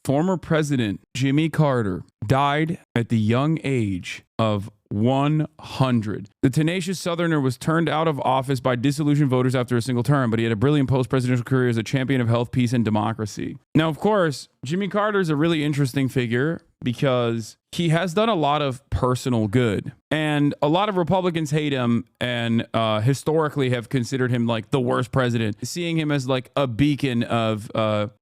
former President Jimmy Carter died at the young age of 100. The tenacious Southerner was turned out of office by disillusioned voters after a single term, but he had a brilliant post-presidential career as a champion of health, peace, and democracy. Now, of course, Jimmy Carter is a really interesting figure because he has done a lot of personal good. And a lot of Republicans hate him and historically have considered him like the worst president, seeing him as like a beacon of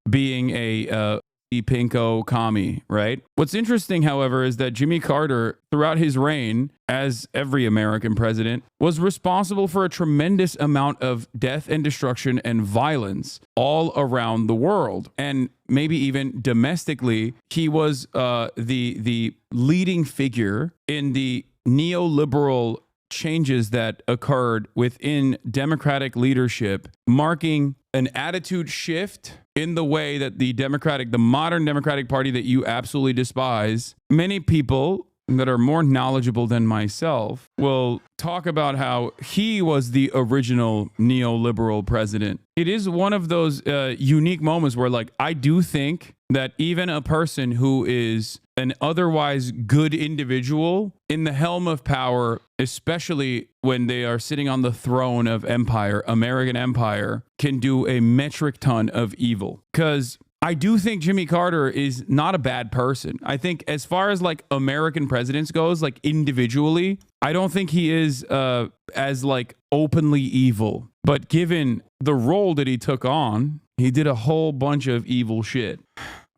being a pinko commie, right? What's interesting, however, is that Jimmy Carter, throughout his reign, as every American president, was responsible for a tremendous amount of death and destruction and violence all around the world. And maybe even domestically, he was the leading figure in the neoliberal changes that occurred within Democratic leadership, marking an attitude shift in the way that the modern Democratic Party that you absolutely despise, many people that are more knowledgeable than myself will talk about how he was the original neoliberal president. It is one of those unique moments where, like, I do think that even a person who is an otherwise good individual in the helm of power, especially when they are sitting on the throne of empire, American empire, can do a metric ton of evil. Because I do think Jimmy Carter is not a bad person. I think as far as like American presidents goes, like individually, I don't think he is as like openly evil. But given the role that he took on, he did a whole bunch of evil shit.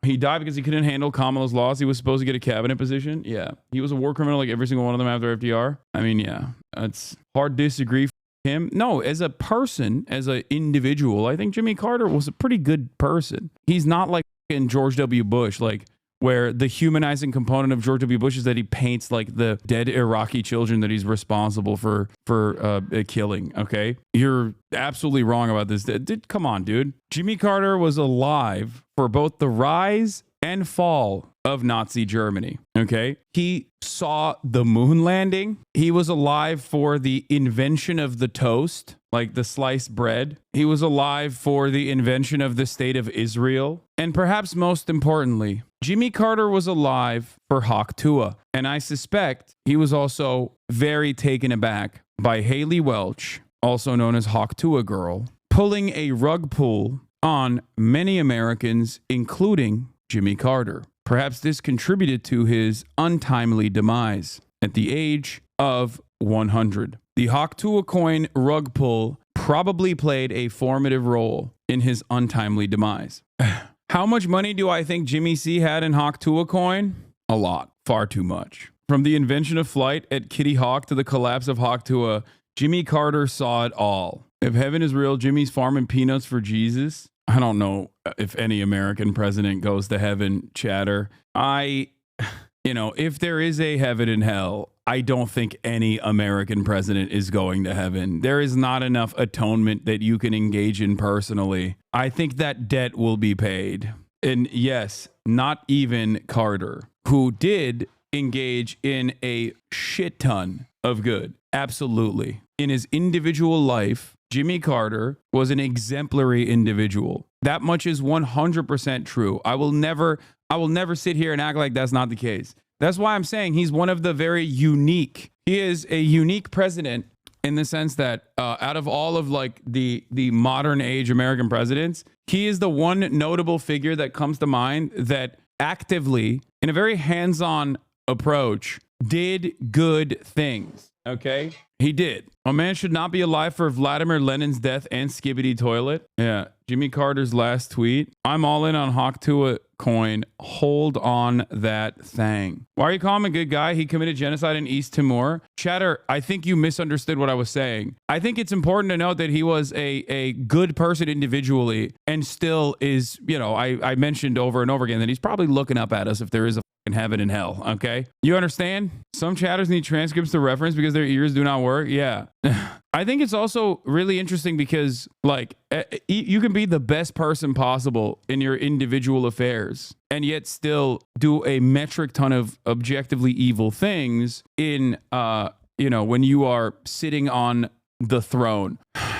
He died because he couldn't handle Kamala's loss. He was supposed to get a cabinet position. Yeah. He was a war criminal like every single one of them after FDR. I mean, yeah, it's hard to disagree. Him? No, as a person, as an individual, I think Jimmy Carter was a pretty good person. He's not like in George W. Bush, like where the humanizing component of George W. Bush is that he paints like the dead Iraqi children that he's responsible for killing. Okay, you're absolutely wrong about this. Come on, dude. Jimmy Carter was alive for both the rise and fall of Nazi Germany. Okay. He saw the moon landing. He was alive for the invention of the toast, like the sliced bread. He was alive for the invention of the state of Israel. And perhaps most importantly, Jimmy Carter was alive for Haktua. And I suspect he was also very taken aback by Haley Welch, also known as Haktua Girl, pulling a rug pull on many Americans, including Jimmy Carter. Perhaps this contributed to his untimely demise at the age of 100. The Haktua coin rug pull probably played a formative role in his untimely demise. How much money do I think Jimmy C had in Haktua coin? A lot. Far too much. From the invention of flight at Kitty Hawk to the collapse of Haktua, Jimmy Carter saw it all. If heaven is real, Jimmy's farming peanuts for Jesus. I don't know if any American president goes to heaven, chatter. If there is a heaven and hell, I don't think any American president is going to heaven. There is not enough atonement that you can engage in personally. I think that debt will be paid. And yes, not even Carter, who did engage in a shit ton of good. Absolutely. In his individual life, Jimmy Carter was an exemplary individual. That much is 100% true. I will never sit here and act like that's not the case. That's why I'm saying he's one of the very unique. He is a unique president in the sense that out of all of like the modern age American presidents, he is the one notable figure that comes to mind that actively, in a very hands-on approach, did good things. Okay? He did. A man should not be alive for Vladimir Lenin's death and Skibbity toilet. Yeah. Jimmy Carter's last tweet. I'm all in on Haktua coin. Hold on that thing. Why are you calling him a good guy? He committed genocide in East Timor. Chatter, I think you misunderstood what I was saying. I think it's important to note that he was a good person individually and still is, I mentioned over and over again that he's probably looking up at us if there is a heaven and hell. Okay. You understand? Some chatters need transcripts to reference because their ears do not work. Yeah. I think it's also really interesting because like you can be the best person possible in your individual affairs and yet still do a metric ton of objectively evil things in, when you are sitting on the throne.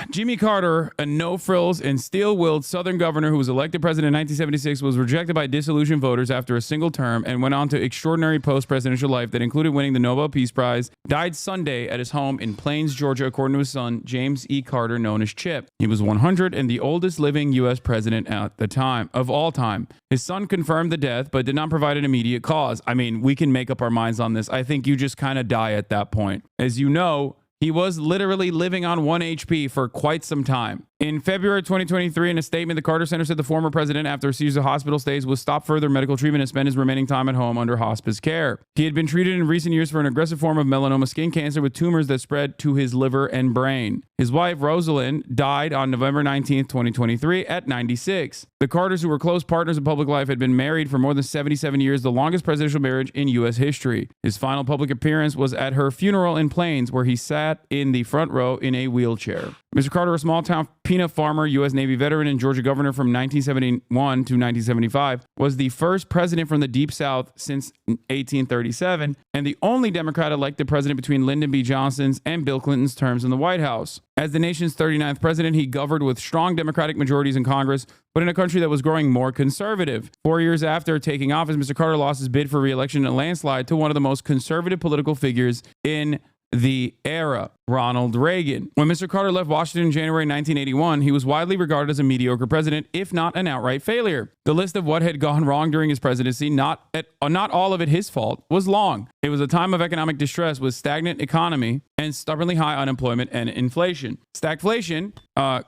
Jimmy Carter, a no-frills and steel-willed Southern governor who was elected president in 1976, was rejected by disillusioned voters after a single term and went on to extraordinary post-presidential life that included winning the Nobel Peace Prize. Died Sunday at his home in Plains, Georgia, according to his son, James E. Carter, known as Chip. He was 100 and the oldest living U.S. president at the time, of all time. His son confirmed the death, but did not provide an immediate cause. I mean, we can make up our minds on this. I think you just kind of die at that point. As you know, he was literally living on 1 HP for quite some time. In February 2023, in a statement, the Carter Center said the former president, after a series of hospital stays, would stop further medical treatment and spend his remaining time at home under hospice care. He had been treated in recent years for an aggressive form of melanoma skin cancer with tumors that spread to his liver and brain. His wife, Rosalind, died on November 19, 2023, at 96. The Carters, who were close partners in public life, had been married for more than 77 years, the longest presidential marriage in U.S. history. His final public appearance was at her funeral in Plains, where he sat in the front row in a wheelchair. Mr. Carter, a small-town peanut farmer, U.S. Navy veteran, and Georgia governor from 1971 to 1975, was the first president from the Deep South since 1837, and the only Democrat elected president between Lyndon B. Johnson's and Bill Clinton's terms in the White House. As the nation's 39th president, he governed with strong Democratic majorities in Congress, but in a country that was growing more conservative. 4 years after taking office, Mr. Carter lost his bid for re-election in a landslide to one of the most conservative political figures in the era, Ronald Reagan. When Mr. Carter left Washington in January 1981, he was widely regarded as a mediocre president, if not an outright failure. The list of what had gone wrong during his presidency, not all of it his fault, was long. It was a time of economic distress with stagnant economy and stubbornly high unemployment and inflation. Stagflation,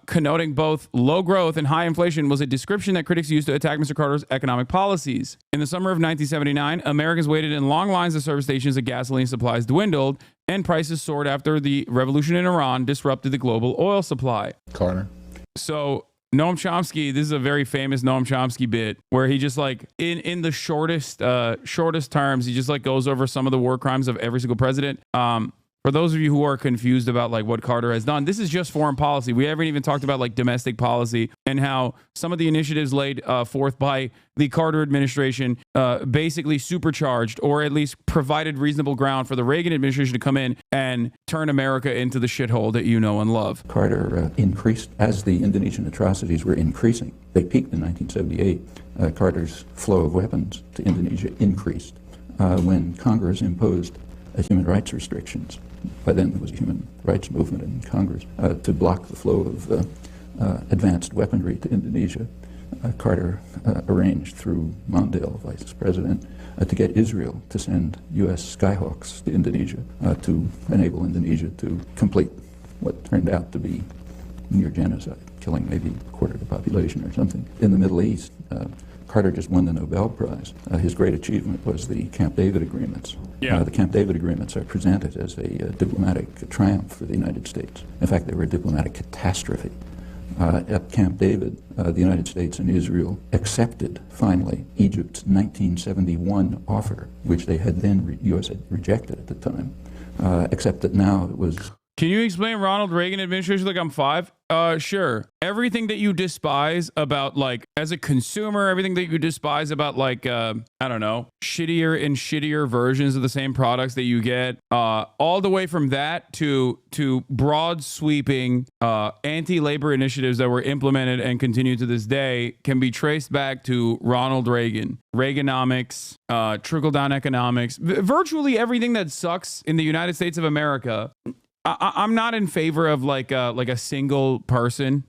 connoting both low growth and high inflation, was a description that critics used to attack Mr. Carter's economic policies. In the summer of 1979, Americans waited in long lines of service stations as gasoline supplies dwindled and prices soared after the revolution in Iran disrupted the global oil supply. Carter. So Noam Chomsky, this is a very famous Noam Chomsky bit where he just like in the shortest terms, he just like goes over some of the war crimes of every single president. For those of you who are confused about like what Carter has done, this is just foreign policy. We haven't even talked about like domestic policy and how some of the initiatives laid forth by the Carter administration basically supercharged or at least provided reasonable ground for the Reagan administration to come in and turn America into the shithole that you know and love. Carter increased as the Indonesian atrocities were increasing. They peaked in 1978. Carter's flow of weapons to Indonesia increased when Congress imposed human rights restrictions. By then there was a human rights movement in Congress to block the flow of advanced weaponry to Indonesia. Carter arranged through Mondale, vice president, to get Israel to send U.S. Skyhawks to Indonesia to enable Indonesia to complete what turned out to be near genocide, killing maybe a quarter of the population or something. In the Middle East, Carter just won the Nobel Prize. His great achievement was the Camp David agreements. Yeah. The Camp David agreements are presented as a diplomatic triumph for the United States. In fact, they were a diplomatic catastrophe. At Camp David, the United States and Israel accepted, finally, Egypt's 1971 offer, which they had then, U.S. had rejected at the time, except that now it was... Can you explain Ronald Reagan administration like I'm 5? Sure. Everything that you despise about, like, as a consumer, everything that you despise about, like, I don't know, shittier and shittier versions of the same products that you get, all the way from that to broad sweeping anti-labor initiatives that were implemented and continue to this day can be traced back to Ronald Reagan. Reaganomics, trickle-down economics, virtually everything that sucks in the United States of America. I'm not in favor of like a single person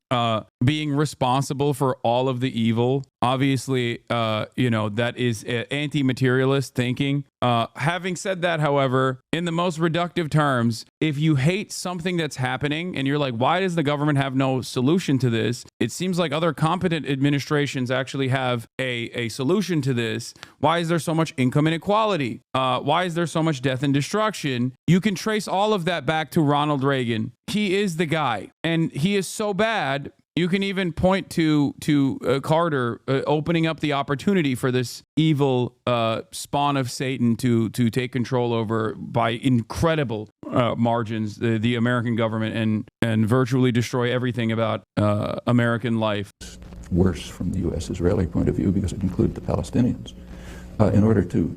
being responsible for all of the evil. Obviously, that is anti-materialist thinking. Having said that, however, in the most reductive terms, if you hate something that's happening and you're like, why does the government have no solution to this? It seems like other competent administrations actually have a solution to this. Why is there so much income inequality? Why is there so much death and destruction? You can trace all of that back to Ronald Reagan. He is the guy, and he is so bad. You can even point to Carter opening up the opportunity for this evil spawn of Satan to take control over, by incredible margins, the American government and virtually destroy everything about American life. Worse from the U.S.-Israeli point of view because it included the Palestinians. In order to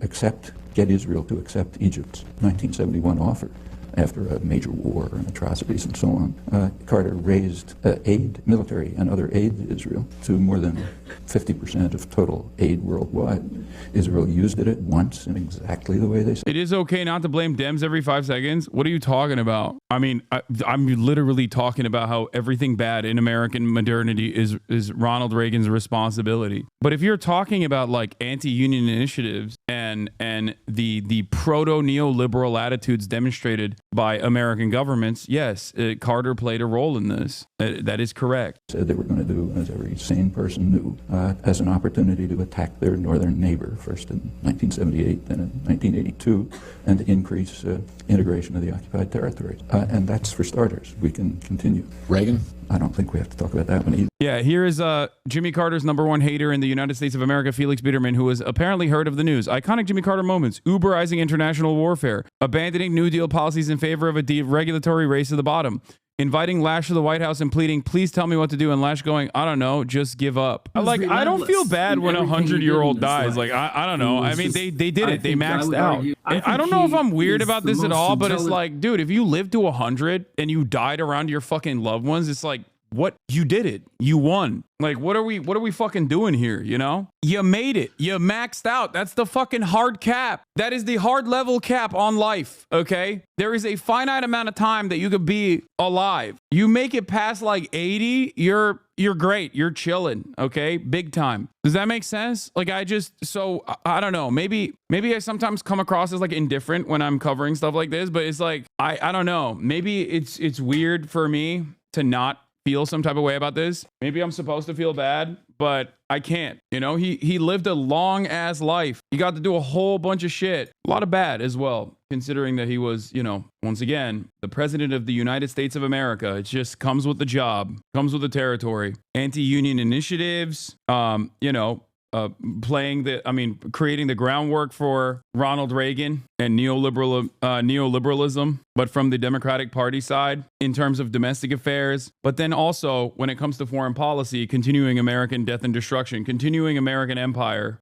get Israel to accept Egypt's 1971 offer, after a major war and atrocities and so on. Carter raised aid, military and other aid to Israel to more than 50% of total aid worldwide. Israel used it at once in exactly the way they said. It is okay not to blame Dems every 5 seconds. What are you talking about? I mean, I'm literally talking about how everything bad in American modernity is Ronald Reagan's responsibility. But if you're talking about like anti-union initiatives and the proto-neoliberal attitudes demonstrated by American governments, yes, Carter played a role in this. That is correct. Said they were going to do, as every sane person knew, as an opportunity to attack their northern neighbor, first in 1978, then in 1982, and to increase integration of the occupied territories. And that's for starters. We can continue. Reagan? I don't think we have to talk about that one either. Yeah, here is Jimmy Carter's #1 hater in the United States of America, Felix Biederman, who has apparently heard of the news. Iconic Jimmy Carter moments: Uberizing international warfare, abandoning New Deal policies in favor of a deregulatory race to the bottom, inviting Lash to the White House and pleading, "Please tell me what to do," and Lash going, "I don't know, just give up." I don't feel bad when a 100-year-old dies. Like, I don't know. I mean, they did it. They maxed out. I don't know if I'm weird about this at all, but it's like, dude, if you live to 100 and you died around your fucking loved ones, it's like, what? You did it. You won. Like, what are we fucking doing here? You know, you made it. You maxed out. That's the fucking hard cap. That is the hard level cap on life. Okay. There is a finite amount of time that you could be alive. You make it past like 80, you're great. You're chilling. Okay. Big time. Does that make sense? Like, I don't know. Maybe I sometimes come across as like indifferent when I'm covering stuff like this, but it's like, I don't know. Maybe it's weird for me to not feel some type of way about this. Maybe I'm supposed to feel bad, but I can't. You know, he lived a long ass life. He got to do a whole bunch of shit. A lot of bad as well, considering that he was, you know, once again, the president of the United States of America. It just comes with the job, comes with the territory. Anti-union initiatives, creating the groundwork for Ronald Reagan and neoliberalism, but from the Democratic Party side in terms of domestic affairs. But then also when it comes to foreign policy, continuing American death and destruction, continuing American empire,